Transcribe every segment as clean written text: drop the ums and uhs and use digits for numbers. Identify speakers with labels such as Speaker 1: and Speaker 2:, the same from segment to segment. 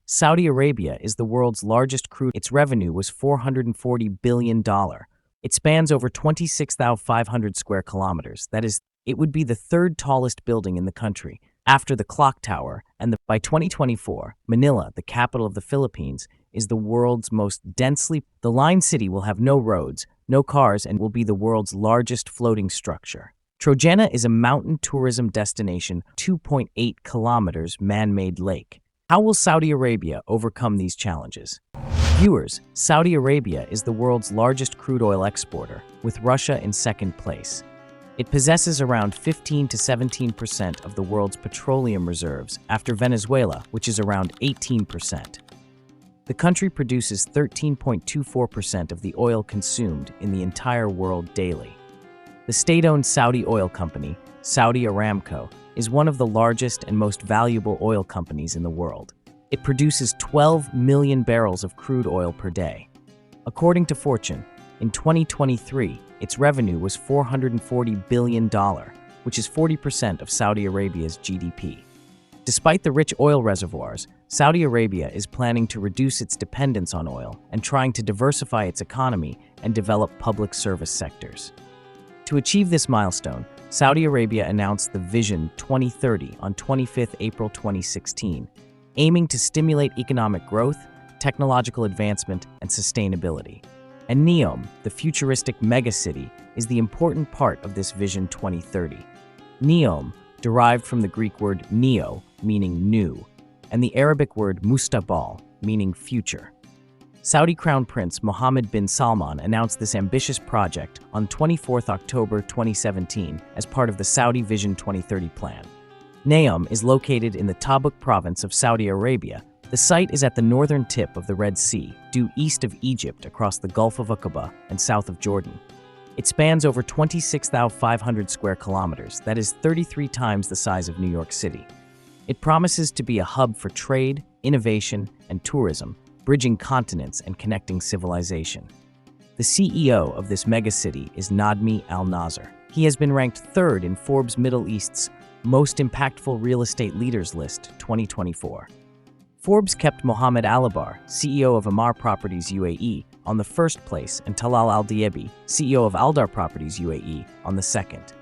Speaker 1: Saudi Arabia is the world's largest crude. Its revenue was $440 billion. It spans over 26,500 square kilometers. That is, it would be the third tallest building in the country, after the clock tower, by 2024, Manila, the capital of the Philippines, is the world's most The Line City will have no roads, no cars, and will be the world's largest floating structure. Trojena is a mountain tourism destination, 2.8 kilometers man-made lake. How will Saudi Arabia overcome these challenges? Viewers, Saudi Arabia is the world's largest crude oil exporter, with Russia in second place. It possesses around 15 to 17% of the world's petroleum reserves, after Venezuela, which is around 18%. The country produces 13.24% of the oil consumed in the entire world daily. The state-owned Saudi oil company, Saudi Aramco, is one of the largest and most valuable oil companies in the world. It produces 12 million barrels of crude oil per day. According to Fortune, in 2023, its revenue was $440 billion, which is 40% of Saudi Arabia's GDP. Despite the rich oil reservoirs, Saudi Arabia is planning to reduce its dependence on oil and trying to diversify its economy and develop public service sectors. To achieve this milestone, Saudi Arabia announced the Vision 2030 on 25 April 2016, aiming to stimulate economic growth, technological advancement, and sustainability. And Neom, the futuristic megacity, is the important part of this Vision 2030. Neom, derived from the Greek word neo, meaning new, and the Arabic word mustaqbal, meaning future. Saudi Crown Prince Mohammed bin Salman announced this ambitious project on 24 October 2017 as part of the Saudi Vision 2030 plan. Neom is located in the Tabuk province of Saudi Arabia. The site is at the northern tip of the Red Sea, due east of Egypt across the Gulf of Aqaba and south of Jordan. It spans over 26,500 square kilometers, that is 33 times the size of New York City. It promises to be a hub for trade, innovation, and tourism, bridging continents and connecting civilization. The CEO of this megacity is Nadmi Al-Nasser. He has been ranked third in Forbes Middle East's Most Impactful Real Estate Leaders list 2024. Forbes kept Mohammed Alibar, CEO of Amar Properties UAE, on the first place and Talal Al-Diebi, CEO of Aldar Properties UAE, on the second.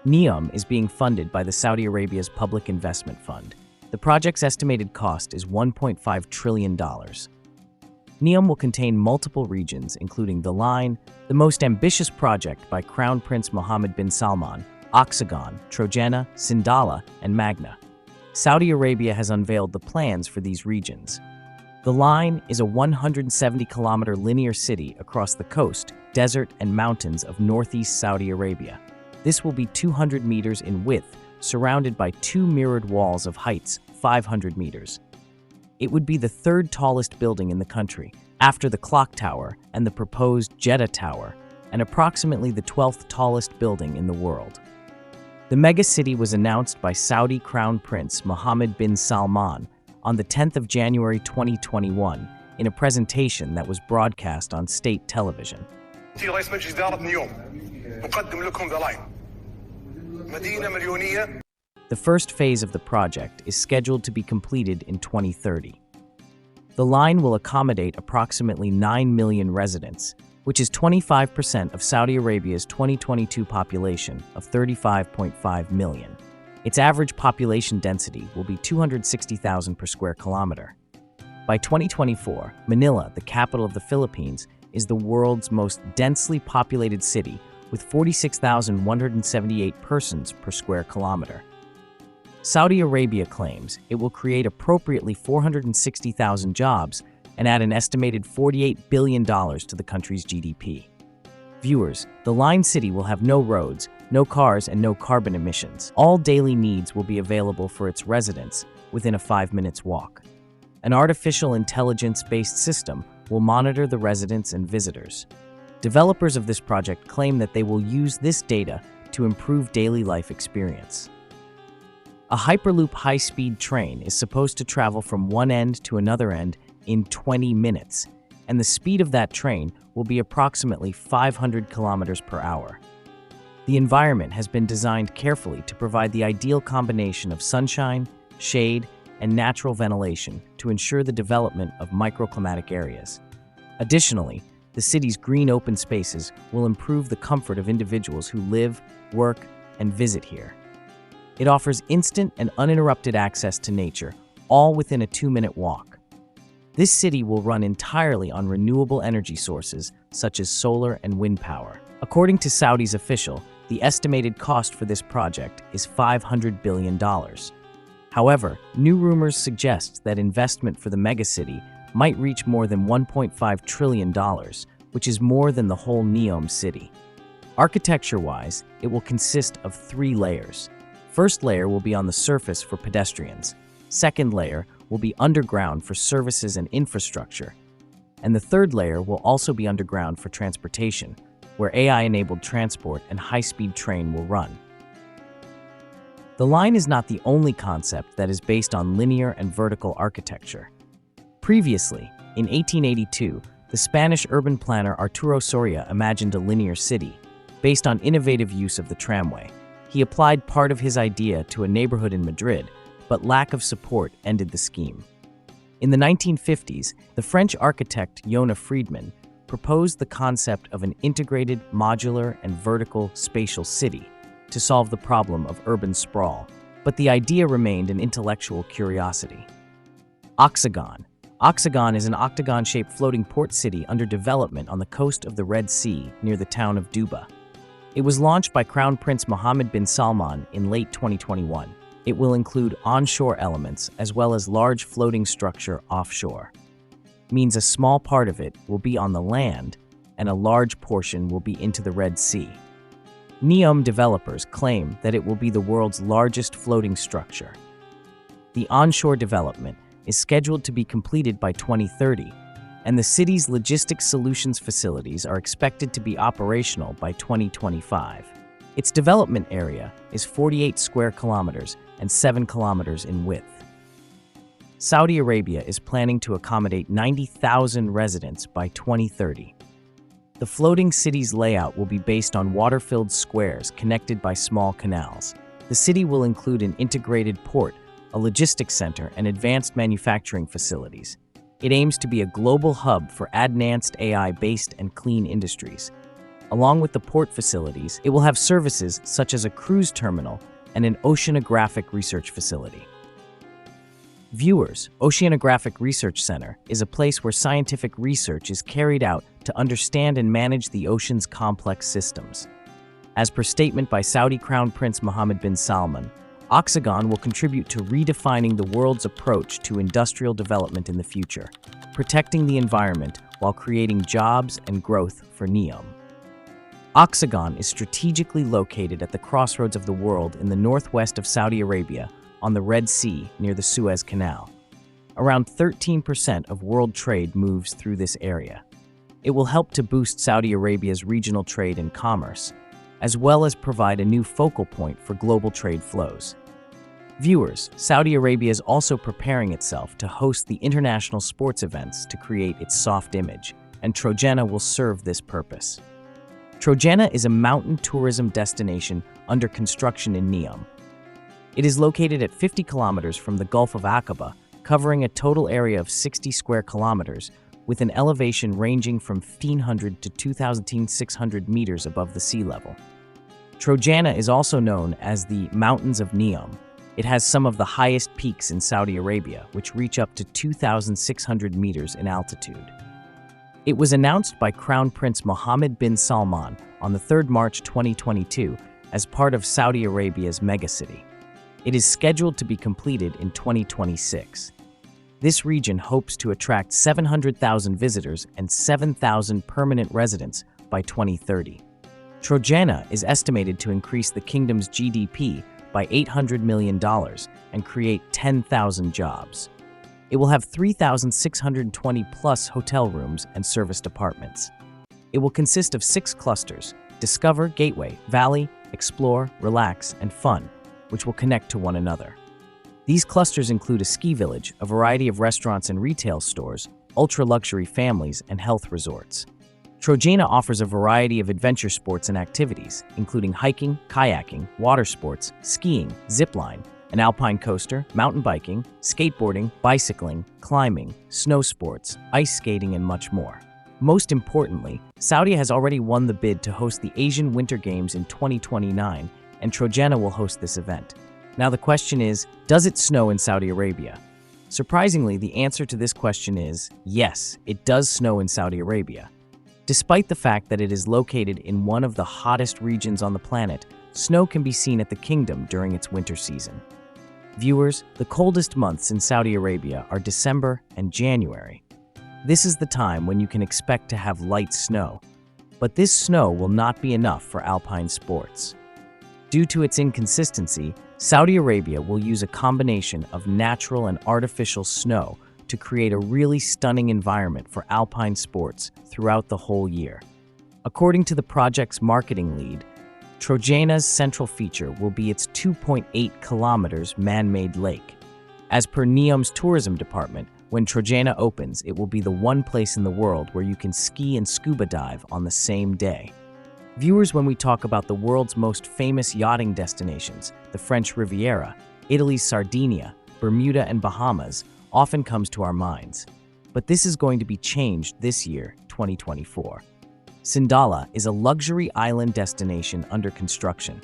Speaker 1: Neom is being funded by the Saudi Arabia's Public Investment Fund. The project's estimated cost is $1.5 trillion. Neom will contain multiple regions, including The Line, the most ambitious project by Crown Prince Mohammed bin Salman, Oxagon, Trojena, Sindalah, and Magna. Saudi Arabia has unveiled the plans for these regions. The Line is a 170-kilometer linear city across the coast, desert, and mountains of northeast Saudi Arabia. This will be 200 meters in width, surrounded by two mirrored walls of heights 500 meters. It would be the third tallest building in the country, after the clock tower and the proposed Jeddah Tower, and approximately the 12th tallest building in the world. The megacity was announced by Saudi Crown Prince Mohammed bin Salman on the 10th of January 2021 in a presentation that was broadcast on state television. The first phase of the project is scheduled to be completed in 2030. The line will accommodate approximately 9 million residents, which is 25% of Saudi Arabia's 2022 population of 35.5 million. Its average population density will be 260,000 per square kilometer. By 2024, Manila, the capital of the Philippines, is the world's most densely populated city with 46,178 persons per square kilometer. Saudi Arabia claims it will create appropriately 460,000 jobs and add an estimated $48 billion to the country's GDP. Viewers, the Line City will have no roads, no cars, and no carbon emissions. All daily needs will be available for its residents within a 5 minutes walk. An artificial intelligence-based system will monitor the residents and visitors. Developers of this project claim that they will use this data to improve daily life experience. A Hyperloop high-speed train is supposed to travel from one end to another end in 20 minutes, and the speed of that train will be approximately 500 kilometers per hour. The environment has been designed carefully to provide the ideal combination of sunshine, shade, and natural ventilation to ensure the development of microclimatic areas. Additionally, the city's green open spaces will improve the comfort of individuals who live, work, and visit here. It offers instant and uninterrupted access to nature, all within a 2-minute walk. This city will run entirely on renewable energy sources such as solar and wind power. According to Saudi's official, the estimated cost for this project is $500 billion. However, new rumors suggest that investment for the megacity might reach more than $1.5 trillion, which is more than the whole Neom city. Architecture-wise, it will consist of 3 layers. First layer will be on the surface for pedestrians. Second layer will be underground for services and infrastructure. And the third layer will also be underground for transportation, where AI-enabled transport and high-speed train will run. The line is not the only concept that is based on linear and vertical architecture. Previously, in 1882, the Spanish urban planner Arturo Soria imagined a linear city, based on innovative use of the tramway. He applied part of his idea to a neighborhood in Madrid, but lack of support ended the scheme. In the 1950s, the French architect Yona Friedman proposed the concept of an integrated, modular, and vertical spatial city to solve the problem of urban sprawl, but the idea remained an intellectual curiosity. Oxagon. Oxagon is an octagon-shaped floating port city under development on the coast of the Red Sea near the town of Duba. It was launched by Crown Prince Mohammed bin Salman in late 2021. It will include onshore elements as well as large floating structure offshore. Means a small part of it will be on the land and a large portion will be into the Red Sea. Neom developers claim that it will be the world's largest floating structure. The onshore development is scheduled to be completed by 2030, and the city's logistics solutions facilities are expected to be operational by 2025. Its development area is 48 square kilometers and 7 kilometers in width. Saudi Arabia is planning to accommodate 90,000 residents by 2030. The floating city's layout will be based on water-filled squares connected by small canals. The city will include an integrated port, a logistics center, and advanced manufacturing facilities. It aims to be a global hub for advanced AI-based and clean industries. Along with the port facilities, it will have services such as a cruise terminal and an oceanographic research facility. Viewers, Oceanographic Research Center is a place where scientific research is carried out to understand and manage the ocean's complex systems. As per statement by Saudi Crown Prince Mohammed bin Salman, Oxagon will contribute to redefining the world's approach to industrial development in the future, protecting the environment while creating jobs and growth for Neom. Oxagon is strategically located at the crossroads of the world in the northwest of Saudi Arabia on the Red Sea near the Suez Canal. Around 13% of world trade moves through this area. It will help to boost Saudi Arabia's regional trade and commerce, as well as provide a new focal point for global trade flows. Viewers, Saudi Arabia is also preparing itself to host the international sports events to create its soft image, and Trojena will serve this purpose. Trojena is a mountain tourism destination under construction in Neom. It is located at 50 kilometers from the Gulf of Aqaba, covering a total area of 60 square kilometers, with an elevation ranging from 1,500 to 2,600 meters above the sea level. Trojena is also known as the Mountains of Neom. It has some of the highest peaks in Saudi Arabia, which reach up to 2,600 meters in altitude. It was announced by Crown Prince Mohammed bin Salman on the 3rd March 2022 as part of Saudi Arabia's megacity. It is scheduled to be completed in 2026. This region hopes to attract 700,000 visitors and 7,000 permanent residents by 2030. Trojena is estimated to increase the kingdom's GDP by $800 million and create 10,000 jobs. It will have 3,620 plus hotel rooms and serviced apartments. It will consist of 6 clusters: Discover, Gateway, Valley, Explore, Relax, and Fun, which will connect to one another. These clusters include a ski village, a variety of restaurants and retail stores, ultra-luxury families, and health resorts. Trojena offers a variety of adventure sports and activities, including hiking, kayaking, water sports, skiing, zipline, an alpine coaster, mountain biking, skateboarding, bicycling, climbing, snow sports, ice skating, and much more. Most importantly, Saudi has already won the bid to host the Asian Winter Games in 2029, and Trojena will host this event. Now the question is, does it snow in Saudi Arabia? Surprisingly, the answer to this question is yes, it does snow in Saudi Arabia. Despite the fact that it is located in one of the hottest regions on the planet, snow can be seen at the kingdom during its winter season. Viewers, the coldest months in Saudi Arabia are December and January. This is the time when you can expect to have light snow. But this snow will not be enough for alpine sports. Due to its inconsistency, Saudi Arabia will use a combination of natural and artificial snow to create a really stunning environment for alpine sports throughout the whole year. According to the project's marketing lead, Trojena's central feature will be its 2.8 kilometers man-made lake. As per Neom's tourism department, when Trojena opens, it will be the one place in the world where you can ski and scuba dive on the same day. Viewers, when we talk about the world's most famous yachting destinations, the French Riviera, Italy's Sardinia, Bermuda, and Bahamas, often comes to our minds. But this is going to be changed this year, 2024. Sindalah is a luxury island destination under construction.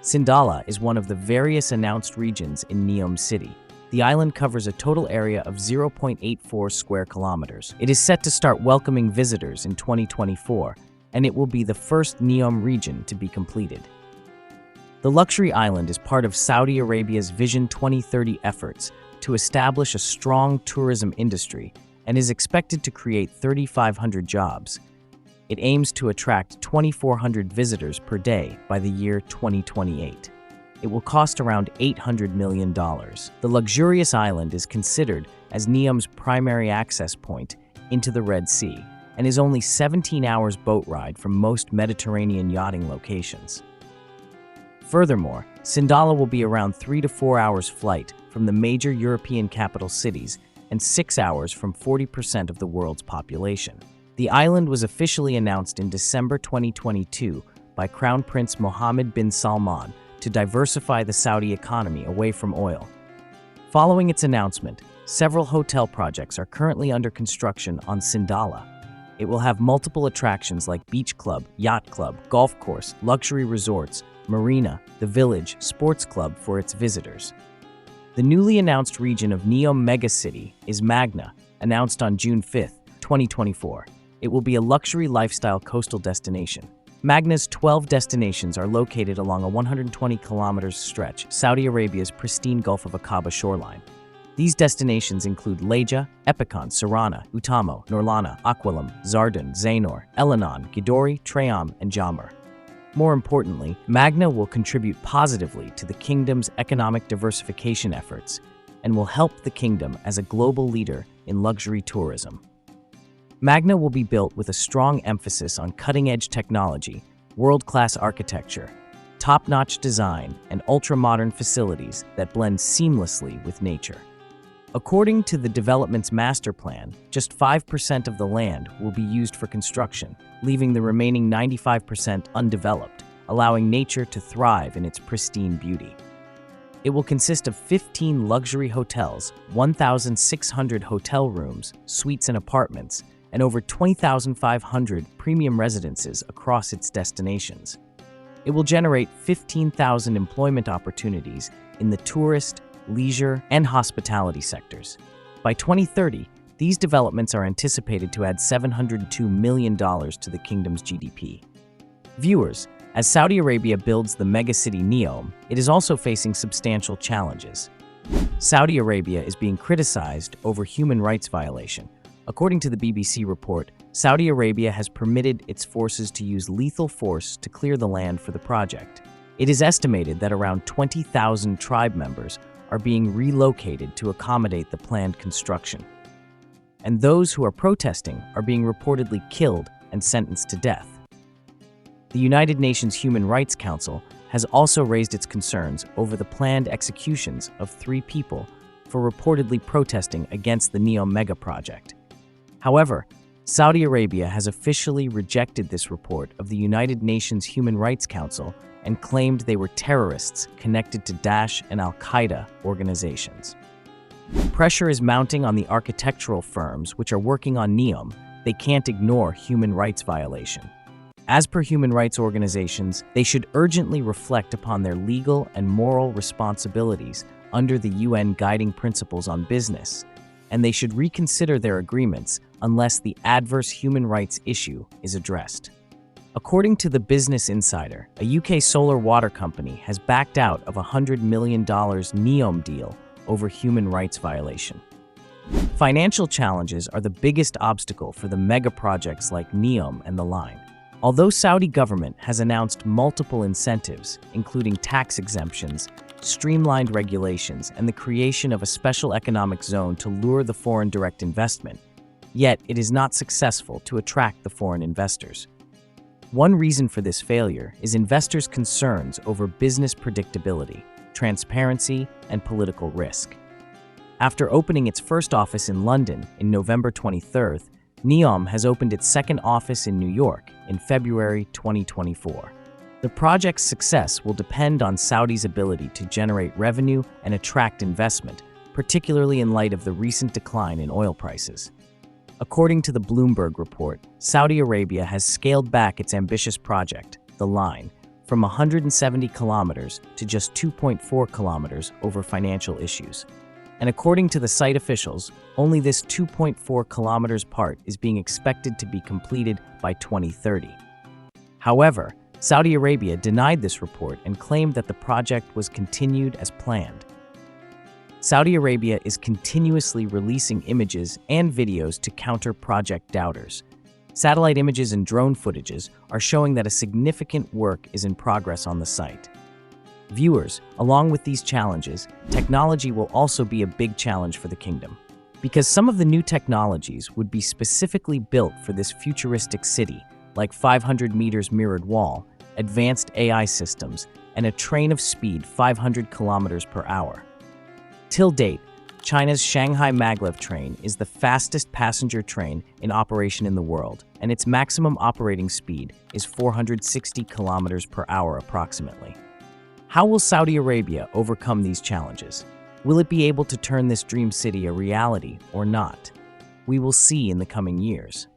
Speaker 1: Sindalah is one of the various announced regions in Neom city. The island covers a total area of 0.84 square kilometers. It is set to start welcoming visitors in 2024, and it will be the first Neom region to be completed. The luxury island is part of Saudi Arabia's Vision 2030 efforts to establish a strong tourism industry and is expected to create 3,500 jobs. It aims to attract 2,400 visitors per day by the year 2028. It will cost around $800 million. The luxurious island is considered as Neom's primary access point into the Red Sea and is only 17 hours boat ride from most Mediterranean yachting locations. Furthermore, Sindalah will be around 3 to 4 hours flight from the major European capital cities and 6 hours from 40% of the world's population. The island was officially announced in December 2022 by Crown Prince Mohammed bin Salman to diversify the Saudi economy away from oil. Following its announcement, several hotel projects are currently under construction on Sindalah. It will have multiple attractions like beach club, yacht club, golf course, luxury resorts, marina, the village, sports club for its visitors. The newly announced region of Neom megacity is Magna, announced on June 5, 2024. It will be a luxury lifestyle coastal destination. Magna's 12 destinations are located along a 120-kilometer stretch, Saudi Arabia's pristine Gulf of Aqaba shoreline. These destinations include Leja, Epicon, Sarana, Utamo, Norlana, Aquilum, Zardan, Zainor, Elanon, Gidori, Tream, and Jamur. More importantly, Magna will contribute positively to the kingdom's economic diversification efforts and will help the kingdom as a global leader in luxury tourism. Magna will be built with a strong emphasis on cutting-edge technology, world-class architecture, top-notch design, and ultra-modern facilities that blend seamlessly with nature. According to the development's master plan, just 5% of the land will be used for construction, leaving the remaining 95% undeveloped, allowing nature to thrive in its pristine beauty. It will consist of 15 luxury hotels, 1,600 hotel rooms, suites and apartments, and over 20,500 premium residences across its destinations. It will generate 15,000 employment opportunities in the tourist, leisure, and hospitality sectors. By 2030, these developments are anticipated to add $702 million to the kingdom's GDP. Viewers, as Saudi Arabia builds the megacity Neom, it is also facing substantial challenges. Saudi Arabia is being criticized over human rights violation. According to the BBC report, Saudi Arabia has permitted its forces to use lethal force to clear the land for the project. It is estimated that around 20,000 tribe members are being relocated to accommodate the planned construction. And those who are protesting are being reportedly killed and sentenced to death. The United Nations Human Rights Council has also raised its concerns over the planned executions of 3 people for reportedly protesting against the Neom mega project. However, Saudi Arabia has officially rejected this report of the United Nations Human Rights Council and claimed they were terrorists connected to Daesh and Al-Qaeda organizations. Pressure is mounting on the architectural firms which are working on Neom. They can't ignore human rights violation. As per human rights organizations, they should urgently reflect upon their legal and moral responsibilities under the UN Guiding Principles on Business, and they should reconsider their agreements unless the adverse human rights issue is addressed. According to the Business Insider, a UK solar water company has backed out of a $100 million Neom deal over human rights violation. Financial challenges are the biggest obstacle for the mega projects like Neom and the line. Although Saudi government has announced multiple incentives, including tax exemptions, streamlined regulations, and the creation of a special economic zone to lure the foreign direct investment, yet it is not successful to attract the foreign investors. One reason for this failure is investors' concerns over business predictability, transparency, and political risk. After opening its first office in London in November 23rd, Neom has opened its second office in New York in February 2024. The project's success will depend on Saudi's ability to generate revenue and attract investment, particularly in light of the recent decline in oil prices. According to the Bloomberg report, Saudi Arabia has scaled back its ambitious project, the line, from 170 kilometers to just 2.4 kilometers over financial issues. And according to the site officials, only this 2.4 kilometers part is being expected to be completed by 2030. However, Saudi Arabia denied this report and claimed that the project was continued as planned. Saudi Arabia is continuously releasing images and videos to counter project doubters. Satellite images and drone footages are showing that a significant work is in progress on the site. Viewers, along with these challenges, technology will also be a big challenge for the kingdom. Because some of the new technologies would be specifically built for this futuristic city, like 500 meters mirrored wall, advanced AI systems, and a train of speed 500 kilometers per hour. Till date, China's Shanghai Maglev train is the fastest passenger train in operation in the world, and its maximum operating speed is 460 kilometers per hour approximately. How will Saudi Arabia overcome these challenges? Will it be able to turn this dream city a reality or not? We will see in the coming years.